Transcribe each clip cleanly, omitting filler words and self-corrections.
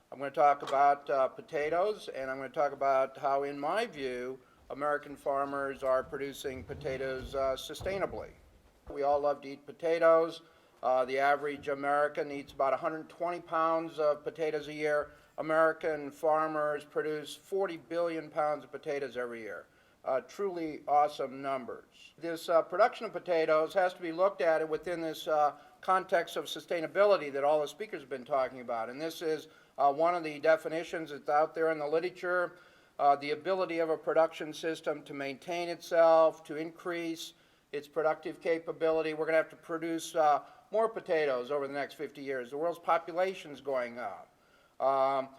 I'm going to talk about potatoes, and I'm going to talk about how, in my view, American farmers are producing potatoes sustainably. We all love to eat potatoes. The average American eats about 120 pounds of potatoes a year. American farmers produce 40 billion pounds of potatoes every year. Truly awesome numbers. This production of potatoes has to be looked at within this context of sustainability that all the speakers have been talking about. And this is one of the definitions that's out there in the literature, the ability of a production system to maintain itself, to increase its productive capability. We're going to have to produce more potatoes over the next 50 years. The world's population is going up. But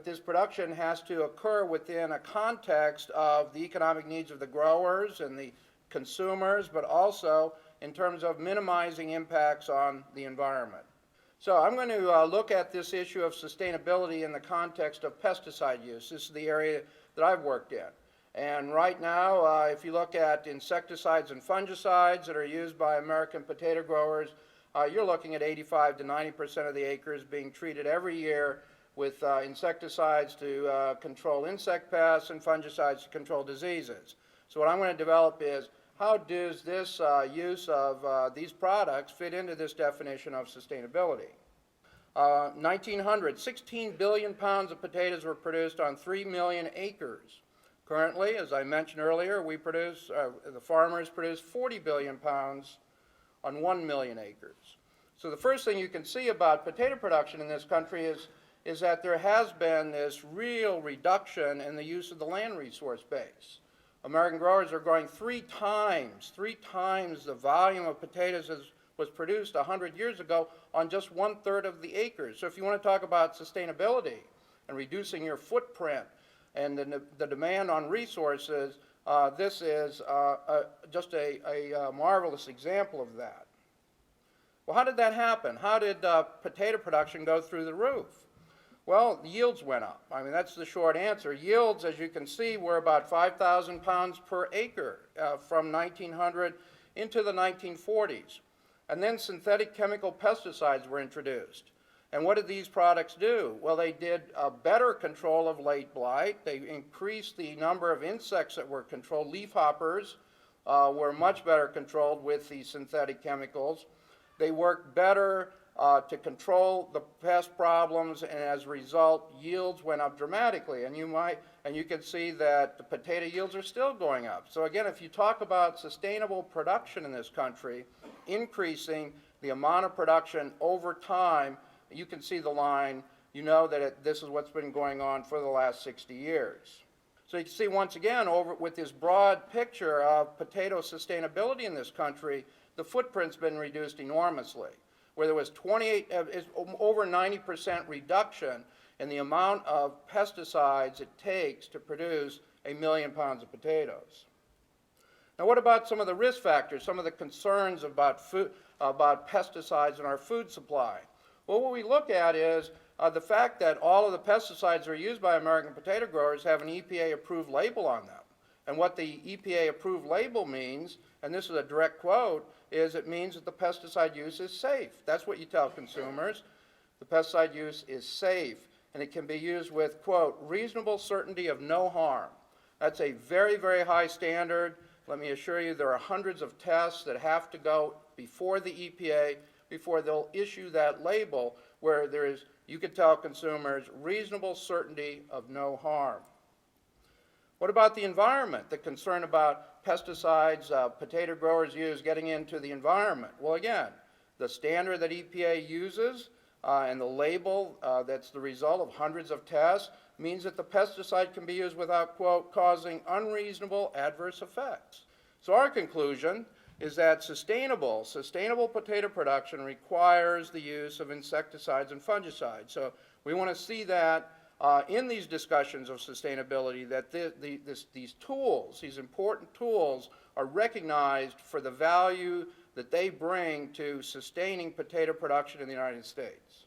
this production has to occur within a context of the economic needs of the growers and the consumers, but also in terms of minimizing impacts on the environment. So I'm going to look at this issue of sustainability in the context of pesticide use. This is the area that I've worked in. And right now, if you look at insecticides and fungicides that are used by American potato growers, you're looking at 85 to 90% of the acres being treated every year with insecticides to control insect pests and fungicides to control diseases. So what I'm going to develop is, how does this use of these products fit into this definition of sustainability? 1900, 16 billion pounds of potatoes were produced on 3 million acres. Currently, as I mentioned earlier, the farmers produce 40 billion pounds on 1 million acres. So the first thing you can see about potato production in this country is that there has been this real reduction in the use of the land resource base. American growers are growing three times the volume of potatoes as was produced 100 years ago on just 1/3 of the acres. So if you want to talk about sustainability and reducing your footprint and the demand on resources, this is just a marvelous example of that. Well, how did that happen? How did potato production go through the roof? Well, the yields went up. I mean, that's the short answer. Yields, as you can see, were about 5,000 pounds per acre from 1900 into the 1940s. And then synthetic chemical pesticides were introduced. And what did these products do? Well, they did a better control of late blight. They increased the number of insects that were controlled. Leafhoppers were much better controlled with the synthetic chemicals. They worked better to control the pest problems, and as a result, yields went up dramatically. And you can see that the potato yields are still going up. So again, if you talk about sustainable production in this country, increasing the amount of production over time, you can see the line. You know that this is what's been going on for the last 60 years. So you can see once again, with this broad picture of potato sustainability in this country, the footprint's been reduced enormously, where there was over 90% reduction in the amount of pesticides it takes to produce 1 million pounds of potatoes. Now, what about some of the risk factors, some of the concerns about pesticides in our food supply? Well, what we look at is the fact that all of the pesticides that are used by American potato growers have an EPA-approved label on them. And what the EPA-approved label means, and this is a direct quote, is it means that the pesticide use is safe. That's what you tell consumers. The pesticide use is safe, and it can be used with, quote, reasonable certainty of no harm. That's a very, very high standard. Let me assure you there are hundreds of tests that have to go before the EPA before they'll issue that label where you can tell consumers reasonable certainty of no harm. What about the environment? The concern about pesticides potato growers use getting into the environment. Well, again, the standard that EPA uses and the label that's the result of hundreds of tests means that the pesticide can be used without, quote, causing unreasonable adverse effects. So our conclusion is that sustainable potato production requires the use of insecticides and fungicides. So we want to see that in these discussions of sustainability, that these tools, these important tools, are recognized for the value that they bring to sustaining potato production in the United States.